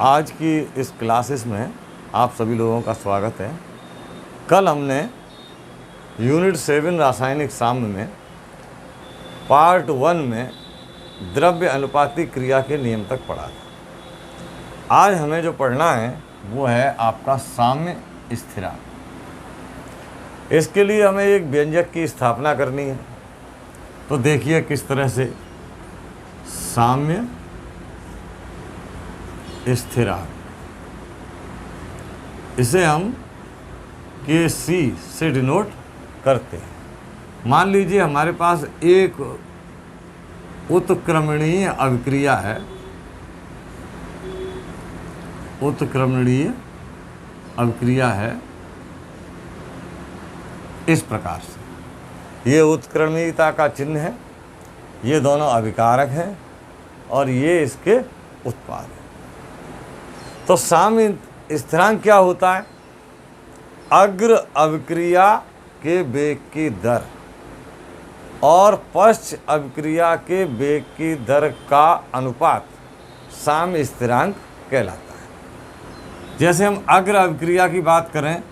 आज की इस क्लासेस में आप सभी लोगों का स्वागत है। कल हमने यूनिट 7 रासायनिक साम्य में पार्ट 1 में द्रव्य अनुपाती क्रिया के नियम तक पढ़ा था। आज हमें जो पढ़ना है वो है आपका साम्य स्थिरांक। इसके लिए हमें एक व्यंजक की स्थापना करनी है। तो देखिए किस तरह से साम्य स्थिरांक, इसे हम Kc से डिनोट करते हैं। मान लीजिए हमारे पास एक उत्क्रमणीय अभिक्रिया है। उत्क्रमणीय अभिक्रिया है इस प्रकार से। ये उत्क्रमणीयता का चिन्ह है, ये दोनों अभिकारक हैं और ये इसके उत्पाद हैं। तो साम्य स्थिरांक क्या होता है? अग्र अभिक्रिया के वेग की दर और पश्च अभिक्रिया के वेग की दर का अनुपात साम्य स्थिरांक कहलाता है। जैसे हम अग्र अभिक्रिया की बात करें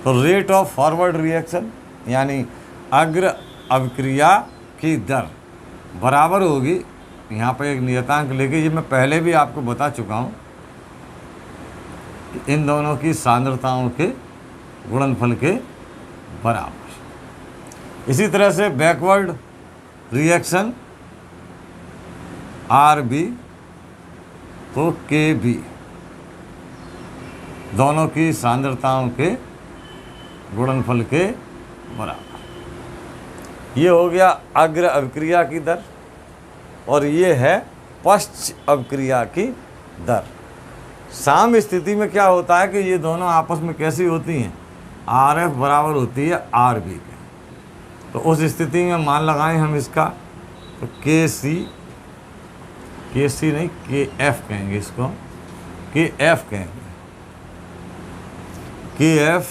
तो रेट ऑफ फॉरवर्ड रिएक्शन यानी अग्र अभिक्रिया की दर बराबर होगी, यहाँ पर एक नियतांक लेके, ये मैं पहले भी आपको बता चुका हूँ, इन दोनों की सांद्रताओं के गुणनफल के बराबर। इसी तरह से बैकवर्ड रिएक्शन RB तो KB दोनों की सांद्रताओं के गुणनफल के बराबर। ये हो गया अग्र अभिक्रिया की दर और ये है पश्च अभिक्रिया की दर। साम्य स्थिति में क्या होता है कि ये दोनों आपस में कैसी होती हैं? RF बराबर होती है RB के। तो उस स्थिति में मान लगाएं हम इसका, तो KC नहीं KF कहेंगे इसको, KF कहेंगे। KF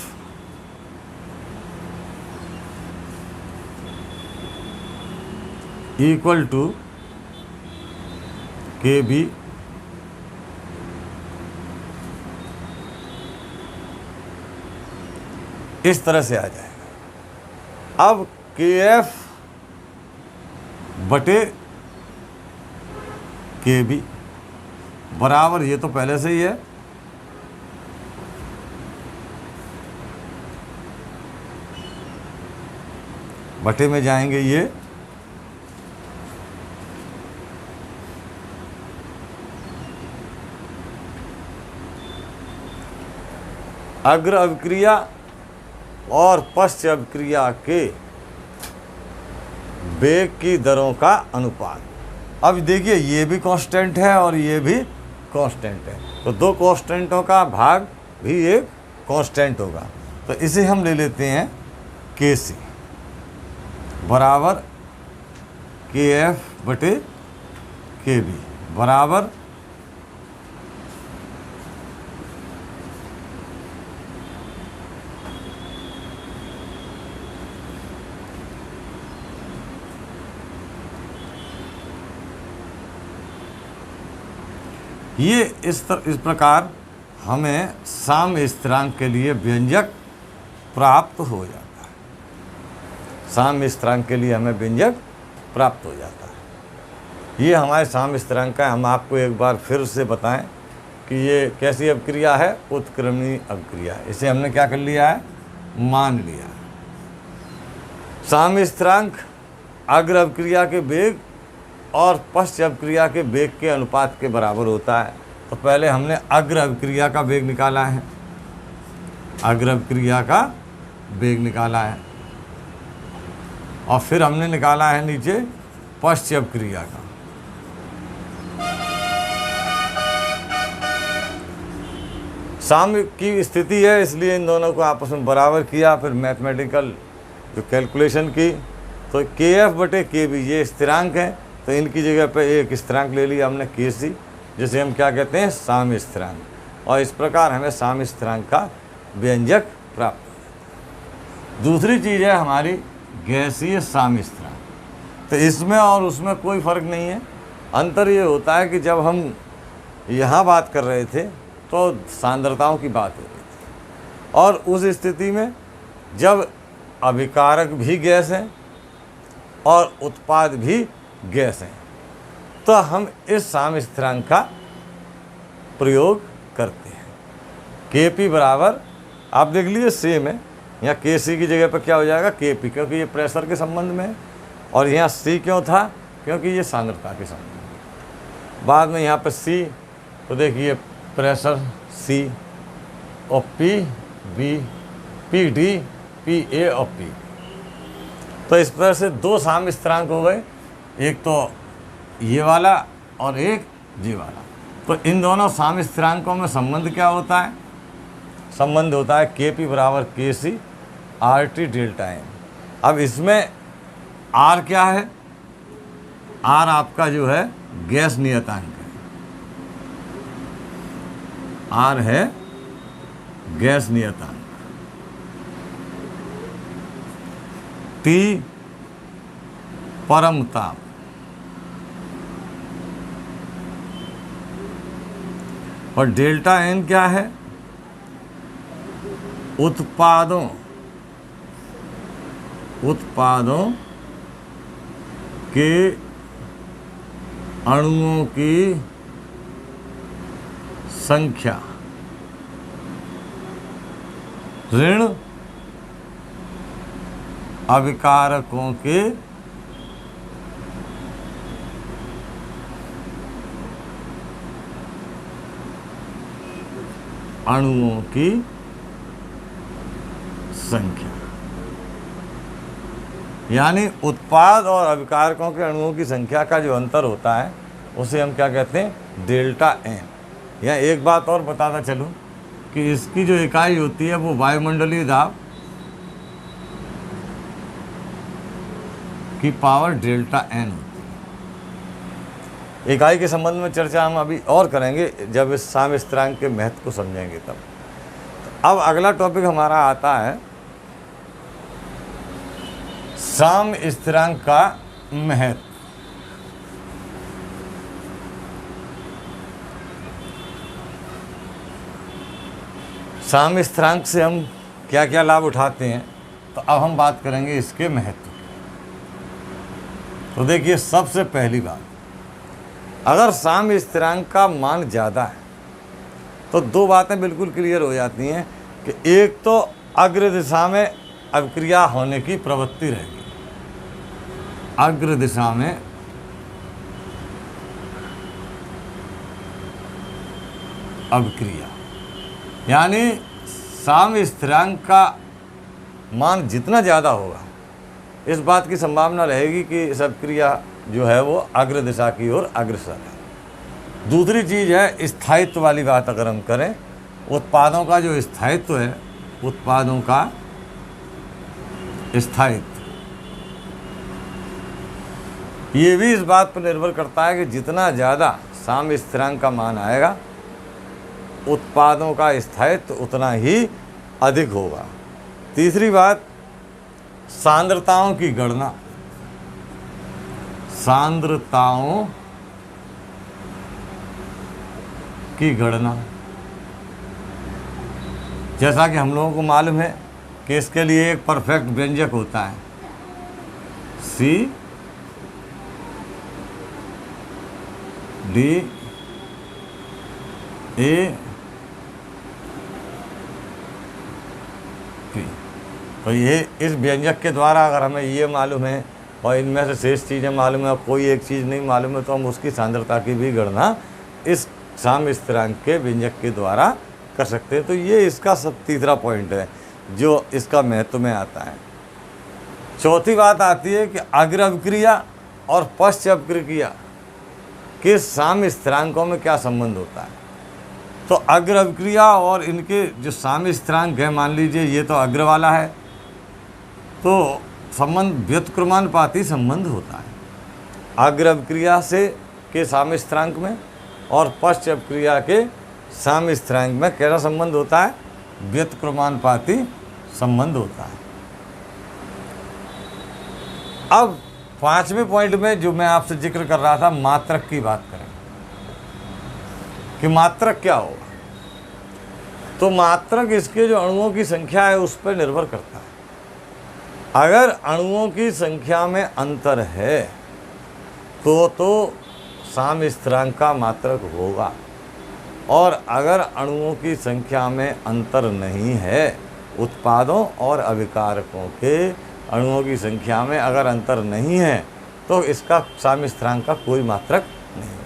इक्वल टू KB इस तरह से आ जाएगा। अब KF बटे KB बराबर, ये तो पहले से ही है, बटे में जाएंगे ये अग्र अभिक्रिया और पश्च अभिक्रिया के वेग की दरों का अनुपात। अब देखिए ये भी कांस्टेंट है और ये भी कांस्टेंट है, तो दो कांस्टेंटों का भाग भी एक कांस्टेंट होगा। तो इसे हम ले लेते हैं KC बराबर KF बटे KB बराबर ये इस प्रकार हमें साम्य स्थिरांक के लिए व्यंजक प्राप्त हो जाता है। साम्य स्थिरांक के लिए हमें व्यंजक प्राप्त हो जाता है। ये हमारे साम्य स्थिरांक का, हम आपको एक बार फिर से बताएं कि ये कैसी अभिक्रिया है? उत्क्रमणीय अभिक्रिया है। इसे हमने क्या कर लिया है? मान लिया। साम्य स्थिरांक अग्र अभिक्रिया के वेग और पश्च अभिक्रिया के वेग के अनुपात के बराबर होता है। तो पहले हमने अग्र अभिक्रिया का वेग निकाला है, अग्र अभिक्रिया का वेग निकाला है, और फिर हमने निकाला है नीचे पश्च अभिक्रिया का। साम्य की स्थिति है इसलिए इन दोनों को आपस में बराबर किया, फिर मैथमेटिकल जो कैलकुलेशन की, तो KF बटे KB ये स्थिरांक है, तो इनकी जगह पे एक स्थिरांक ले लिया हमने KC, जिसे हम क्या कहते हैं? साम्य स्थिरांक। और इस प्रकार हमें साम्य स्थिरांक का व्यंजक प्राप्त हो। दूसरी चीज़ है हमारी गैसीय साम्य स्थिरांक। तो इसमें और उसमें कोई फ़र्क नहीं है। अंतर ये होता है कि जब हम यहाँ बात कर रहे थे तो सांद्रताओं की बात हो रही थी, और उस स्थिति में जब अभिकारक भी गैस हैं और उत्पाद भी गैस हैं तो हम इस साम्य स्थिरांक का प्रयोग करते हैं। Kp बराबर, आप देख लीजिए सेम है, यहाँ Kc की जगह पर क्या हो जाएगा Kp, क्योंकि ये प्रेशर के संबंध में है, और यहाँ C क्यों था, क्योंकि ये सांद्रता के संबंध में। बाद में यहाँ पर C, तो देखिए प्रेशर C और Pb, Pd, Pa और P। तो इस तरह से दो साम्य स्थिरांक हो गए, एक तो ये वाला और एक ये वाला। तो इन दोनों साम्य स्थिरांकों में संबंध क्या होता है, संबंध होता है Kp बराबर Kc RT डेल्टा n। अब इसमें R क्या है, R आपका जो है गैस नियतांक है, R है गैस नियतांक। T परम ताप, और डेल्टा n क्या है, उत्पादों के अणुओं की संख्या ऋण अभिकारकों के अणुओं की संख्या, यानी उत्पाद और अभिकारकों के अणुओं की संख्या का जो अंतर होता है उसे हम क्या कहते हैं, डेल्टा n। या एक बात और बताता चलूं कि इसकी जो इकाई होती है वो वायुमंडलीय दाब की पावर डेल्टा n होती है। इकाई के संबंध में चर्चा हम अभी और करेंगे जब इस साम्य स्थिरांक के महत्व को समझेंगे तब। अब अगला टॉपिक हमारा आता है साम्य स्थिरांक का महत्व। साम्य स्थिरांक से हम क्या क्या लाभ उठाते हैं, तो अब हम बात करेंगे इसके महत्व की। तो देखिए, सबसे पहली बात, अगर साम्य स्थिरांक का मान ज़्यादा है तो दो बातें बिल्कुल क्लियर हो जाती हैं कि एक तो अग्र दिशा में अभिक्रिया होने की प्रवृत्ति रहेगी, अग्र दिशा में अभिक्रिया, यानी साम्य स्थिरांक का मान जितना ज़्यादा होगा इस बात की संभावना रहेगी कि इस अभिक्रिया जो है वो अग्र दिशा की ओर अग्रसर है। दूसरी चीज़ है स्थायित्व वाली बात अगर हम करें, उत्पादों का जो स्थायित्व है, उत्पादों का स्थायित्व, ये भी इस बात पर निर्भर करता है कि जितना ज़्यादा साम्य स्थिरांक का मान आएगा उत्पादों का स्थायित्व उतना ही अधिक होगा। तीसरी बात, सांद्रताओं की गणना, सांद्रताओं की गणना, जैसा कि हम लोगों को मालूम है कि इसके लिए एक परफेक्ट व्यंजक होता है C D A P। तो ये इस व्यंजक के द्वारा अगर हमें ये मालूम है और इनमें से शेष चीज़ें मालूम है, कोई एक चीज़ नहीं मालूम है, तो हम उसकी सांद्रता की भी गणना इस साम्य स्थिरांक के व्यंजक के द्वारा कर सकते हैं। तो ये इसका सब तीसरा पॉइंट है जो इसका महत्व में आता है। चौथी बात आती है कि अग्र अभिक्रिया और पश्च अभिक्रिया के साम्य स्थिरांकों में क्या संबंध होता है। तो अग्र अभिक्रिया और इनके जो साम्य स्थिरांक है, मान लीजिए ये तो अग्र वाला है, तो संबंध व्युत्क्रमानुपाती संबंध होता है अग्र अभिक्रिया से के साम्य स्थिरांक में, और पश्च अभिक्रिया के साम्य स्थिरांक में कैसा संबंध होता है, व्युत्क्रमानुपाती संबंध होता है। अब पांचवें पॉइंट में जो मैं आपसे जिक्र कर रहा था, मात्रक की बात करें कि मात्रक क्या होगा। तो मात्रक इसके जो अणुओं की संख्या है उस पर निर्भर करता है। अगर अणुओं की संख्या में अंतर है तो साम्य स्थिरांक का मात्रक होगा, और अगर अणुओं की संख्या में अंतर नहीं है, उत्पादों और अभिकारकों के अणुओं की संख्या में अगर अंतर नहीं है तो इसका साम्य स्थिरांक का कोई मात्रक नहीं होता।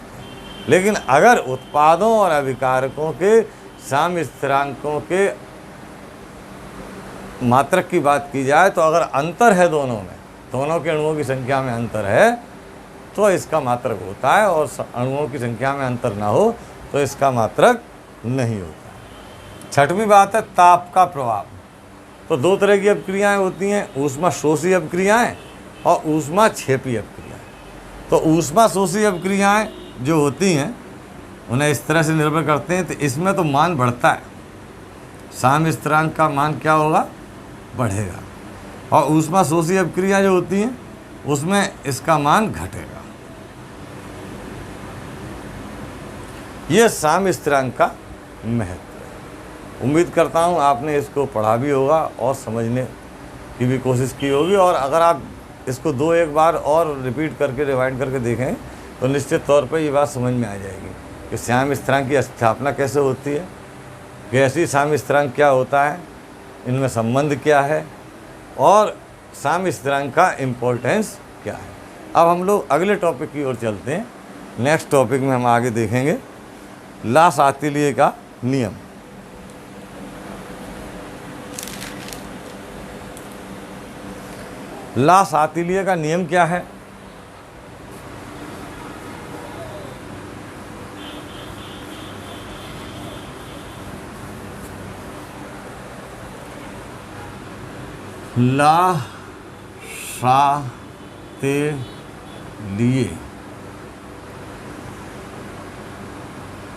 लेकिन अगर उत्पादों और अभिकारकों के साम्य स्थिरांकों के मात्रक की बात की जाए तो अगर अंतर है दोनों में, दोनों के अणुओं की संख्या में अंतर है तो इसका मात्रक होता है, और अणुओं की संख्या में अंतर ना हो तो इसका मात्रक नहीं होता। छठवीं बात है ताप का प्रभाव। तो दो तरह की अपक्रियाएं होती हैं, ऊष्मा शोषी अपक्रियाएं और ऊष्मा क्षेपी अपक्रियाएं। तो ऊष्मा शोषी अपक्रियाएं जो होती हैं उन्हें इस तरह से निर्भर करते हैं, तो इसमें तो मान बढ़ता है, साम्य स्थिरांक का मान क्या होगा, बढ़ेगा। और ऊष्मा शोषी अपक्रिया जो होती हैं उसमें इसका मान घटेगा। ये साम्य स्थिरांक का महत्व है। उम्मीद करता हूँ आपने इसको पढ़ा भी होगा और समझने की भी कोशिश की होगी, और अगर आप इसको दो एक बार और रिपीट करके रिवाइंड करके देखें तो निश्चित तौर पर ये बात समझ में आ जाएगी कि साम्य स्थिरांक की स्थापना कैसे होती है, गैसीय साम्य स्थिरांक क्या होता है, इनमें संबंध क्या है, और साम्य स्थिरांक का इम्पोर्टेंस क्या है। अब हम लोग अगले टॉपिक की ओर चलते हैं। नेक्स्ट टॉपिक में हम आगे देखेंगे ला सातिलिये का नियम। ला सातिलिये का नियम क्या है? ला सातिलिये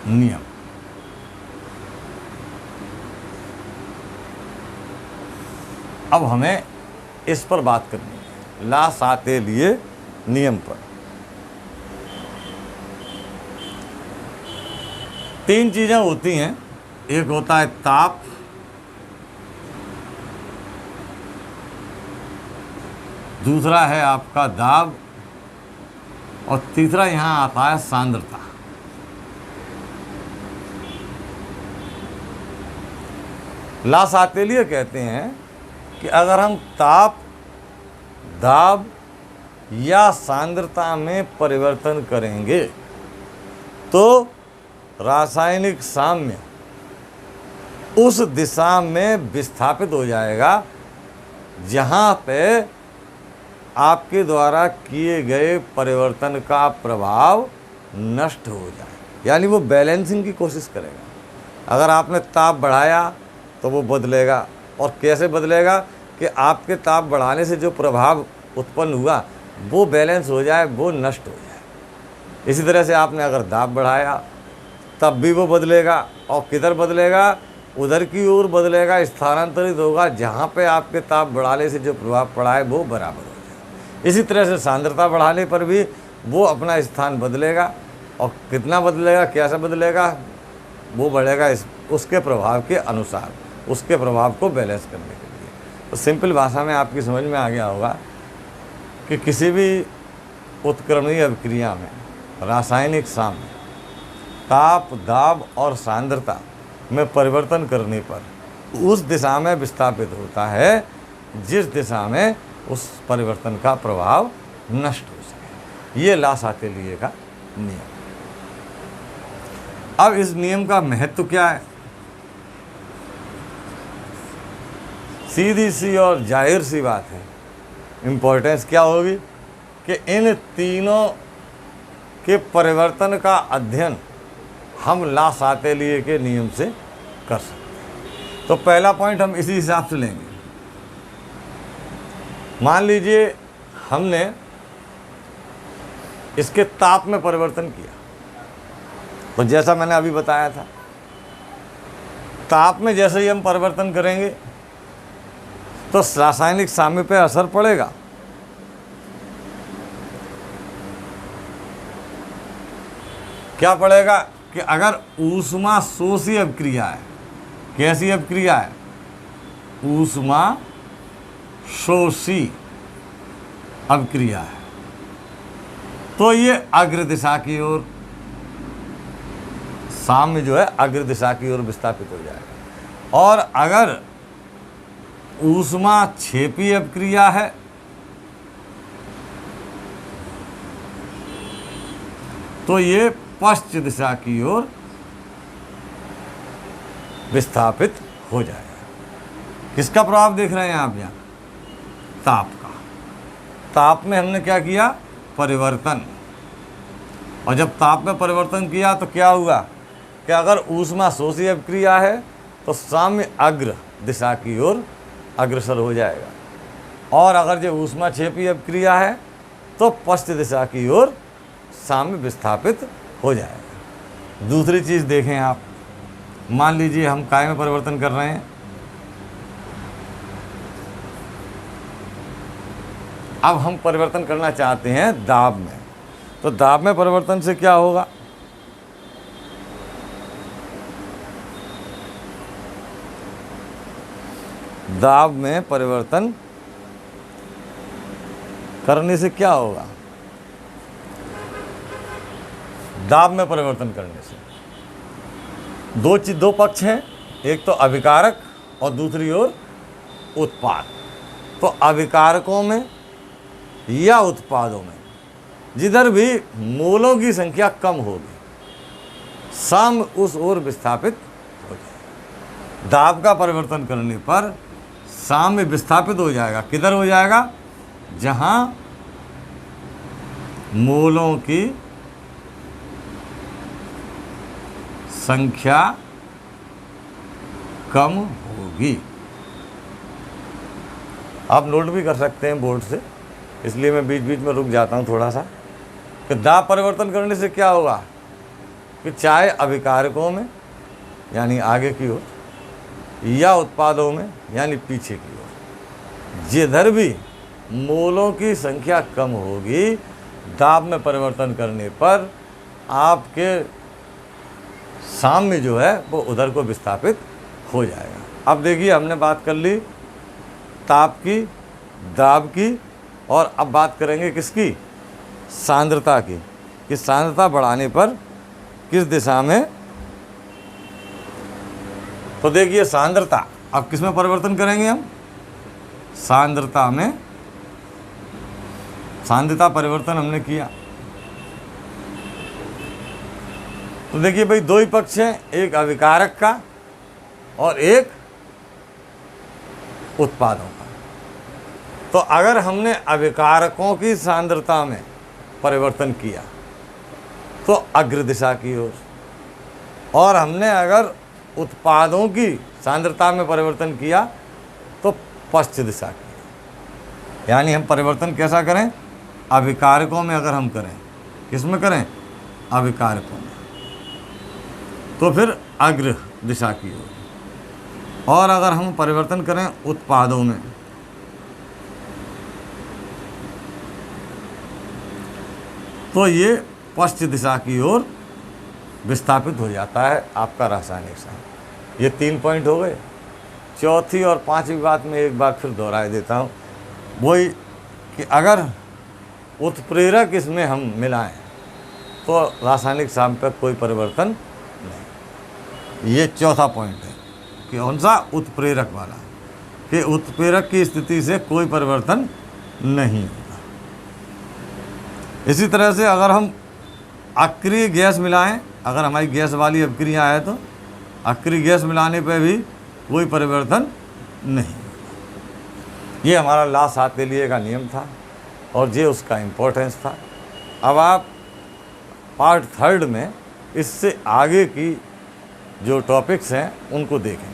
नियम। अब हमें इस पर बात करनी है, ला सातिलिये नियम पर। तीन चीज़ें होती हैं, एक होता है ताप, दूसरा है आपका दाब, और तीसरा यहाँ आता है सांद्रता। ला सातिलिये कहते हैं कि अगर हम ताप, दाब या सांद्रता में परिवर्तन करेंगे तो रासायनिक साम्य उस दिशा में विस्थापित हो जाएगा जहाँ पे आपके द्वारा किए गए परिवर्तन का प्रभाव नष्ट हो जाए, यानी वो बैलेंसिंग की कोशिश करेगा। अगर आपने ताप बढ़ाया तो वो बदलेगा, और कैसे बदलेगा कि आपके ताप बढ़ाने से जो प्रभाव उत्पन्न हुआ वो बैलेंस हो जाए, वो नष्ट हो जाए। इसी तरह से आपने अगर दाब बढ़ाया तब भी वो बदलेगा, और किधर बदलेगा, उधर की ओर बदलेगा, स्थानांतरित होगा, जहाँ पे आपके ताप बढ़ाने से जो प्रभाव पड़ा है वो बराबर हो जाए। इसी तरह से सांद्रता बढ़ाने पर भी वो अपना स्थान बदलेगा, और कितना बदलेगा, कैसे बदलेगा, वो बढ़ेगा उसके प्रभाव के अनुसार, उसके प्रभाव को बैलेंस करने के लिए। तो सिंपल भाषा में आपकी समझ में आ गया होगा कि किसी भी उत्क्रमणीय अभिक्रिया में रासायनिक साम्य ताप, दाब और सांद्रता में परिवर्तन करने पर उस दिशा में विस्थापित होता है जिस दिशा में उस परिवर्तन का प्रभाव नष्ट हो सके। ये ला सातिलिये का नियम। अब इस नियम का महत्व क्या है? सीधी सी और जाहिर सी बात है, इम्पोर्टेंस क्या होगी कि इन तीनों के परिवर्तन का अध्ययन हम ला सातिलिये के नियम से कर सकते हैं। तो पहला पॉइंट हम इसी हिसाब से लेंगे। मान लीजिए हमने इसके ताप में परिवर्तन किया, तो जैसा मैंने अभी बताया था, ताप में जैसे ही हम परिवर्तन करेंगे तो रासायनिक साम्य पे असर पड़ेगा। क्या पड़ेगा? कि अगर ऊष्मा शोषी अभिक्रिया है, कैसी अभिक्रिया है? ऊष्मा शोषी अभिक्रिया है, तो ये अग्र दिशा की ओर, साम्य जो है अग्र दिशा की ओर विस्थापित हो जाएगा। और अगर ऊष्मा क्षेपी अभिक्रिया है तो ये पश्चिम दिशा की ओर विस्थापित हो जाएगा। किसका प्रभाव देख रहे हैं आप यहाँ? ताप का। ताप में हमने क्या किया? परिवर्तन। और जब ताप में परिवर्तन किया तो क्या हुआ कि अगर ऊष्मा शोषी अभिक्रिया है तो साम्य अग्र दिशा की ओर अग्रसर हो जाएगा, और अगर जो ऊष्मा क्षेपी अभिक्रिया है तो पश्चिम दिशा की ओर साम्य विस्थापित हो जाएगा। दूसरी चीज़ देखें आप, मान लीजिए हम काय में परिवर्तन कर रहे हैं। अब हम परिवर्तन करना चाहते हैं दाब में, तो दाब में परिवर्तन से क्या होगा? दाब में परिवर्तन करने से क्या होगा? दाब में परिवर्तन करने से दो पक्ष हैं, एक तो अभिकारक और दूसरी ओर उत्पाद। तो अभिकारकों में या उत्पादों में जिधर भी मोलों की संख्या कम होगी, साम्य उस ओर विस्थापित हो जाएगा। दाब का परिवर्तन करने पर साम्य विस्थापित हो जाएगा। किधर हो जाएगा? जहां मोलों की संख्या कम होगी। आप नोट भी कर सकते हैं बोर्ड से, इसलिए मैं बीच बीच में रुक जाता हूं थोड़ा सा, कि दाब परिवर्तन करने से क्या होगा कि चाहे अभिकारकों में यानी आगे की ओर या उत्पादों में यानी पीछे की ओर, जिधर भी मोलों की संख्या कम होगी, दाब में परिवर्तन करने पर आपके साम्य जो है वो उधर को विस्थापित हो जाएगा। अब देखिए, हमने बात कर ली ताप की, दाब की, और अब बात करेंगे किसकी? सांद्रता की, कि सांद्रता बढ़ाने पर किस दिशा में। तो देखिए सांद्रता, अब किस में परिवर्तन करेंगे हम? सांद्रता में। सांद्रता परिवर्तन हमने किया तो देखिए भाई, दो ही पक्ष हैं, एक अभिकारक का और एक उत्पादों का। तो अगर हमने अभिकारकों की सांद्रता में परिवर्तन किया तो अग्र दिशा की ओर, और हमने अगर उत्पादों की सांद्रता में परिवर्तन किया तो पश्चिम दिशा की। यानी हम परिवर्तन कैसा करें? अभिकारकों में अगर हम करें, किस में करें? अभिकारकों में, तो फिर अग्र दिशा की ओर। और अगर हम परिवर्तन करें उत्पादों में, तो ये पश्चिम दिशा की ओर विस्थापित हो जाता है आपका रासायनिक सामग्री। ये 3 पॉइंट हो गए। चौथी और पांचवी बात में एक बार फिर दोहराए देता हूँ, वही कि अगर उत्प्रेरक इसमें हम मिलाएं तो रासायनिक सामग्री पर कोई परिवर्तन नहीं। ये चौथा पॉइंट है कि कौन सा? उत्प्रेरक वाला, कि उत्प्रेरक की स्थिति से कोई परिवर्तन नहीं होता। इसी तरह से अगर हम अक्रिय गैस मिलाएं, अगर हमारी गैस वाली अभिक्रिया है तो अक्रिय गैस मिलाने पर भी कोई परिवर्तन नहीं। ये हमारा लास्ट 7 के लिए का नियम था और ये उसका इम्पोर्टेंस था। अब आप पार्ट 3 में इससे आगे की जो टॉपिक्स हैं उनको देखें।